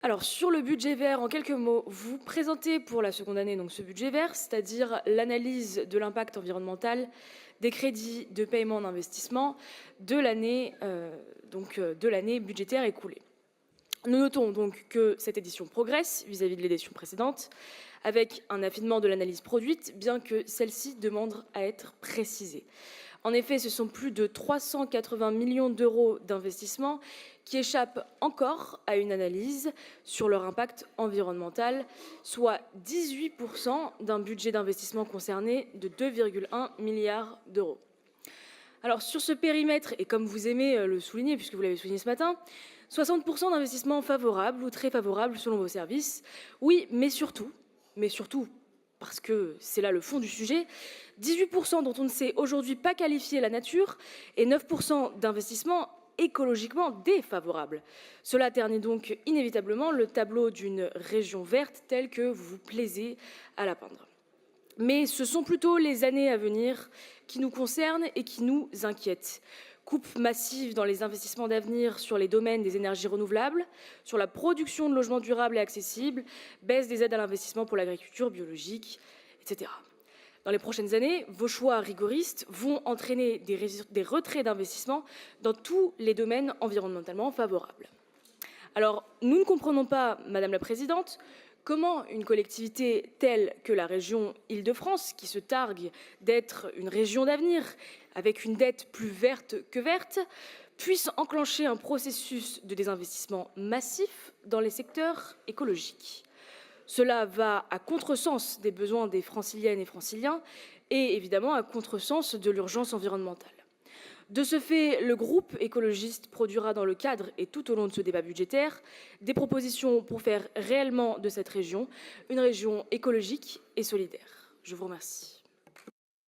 Alors sur le budget vert, en quelques mots, vous présentez pour la seconde année donc ce budget vert, c'est-à-dire l'analyse de l'impact environnemental des crédits de paiement d'investissement de l'année budgétaire écoulée. Nous notons donc que cette édition progresse vis-à-vis de l'édition précédente, avec un affinement de l'analyse produite, bien que celle-ci demande à être précisée. En effet, ce sont plus de 380 millions d'euros d'investissement qui échappent encore à une analyse sur leur impact environnemental, soit 18% d'un budget d'investissement concerné de 2,1 milliards d'euros. Alors sur ce périmètre, et comme vous aimez le souligner, puisque vous l'avez souligné ce matin, 60% d'investissements favorables ou très favorables selon vos services. Oui, mais surtout, parce que c'est là le fond du sujet, 18% dont on ne sait aujourd'hui pas qualifier la nature et 9% d'investissements écologiquement défavorables. Cela ternit donc inévitablement le tableau d'une région verte telle que vous vous plaisez à la peindre. Mais ce sont plutôt les années à venir qui nous concernent et qui nous inquiètent. Coupe massive dans les investissements d'avenir sur les domaines des énergies renouvelables, sur la production de logements durables et accessibles, baisse des aides à l'investissement pour l'agriculture biologique, etc. Dans les prochaines années, vos choix rigoristes vont entraîner des retraits d'investissement dans tous les domaines environnementalement favorables. Alors, nous ne comprenons pas, Madame la Présidente, comment une collectivité telle que la région Île-de-France, qui se targue d'être une région d'avenir, avec une dette plus verte que verte, puisse enclencher un processus de désinvestissement massif dans les secteurs écologiques. Cela va à contresens des besoins des Franciliennes et Franciliens et évidemment à contresens de l'urgence environnementale. De ce fait, le groupe écologiste produira dans le cadre et tout au long de ce débat budgétaire des propositions pour faire réellement de cette région une région écologique et solidaire. Je vous remercie.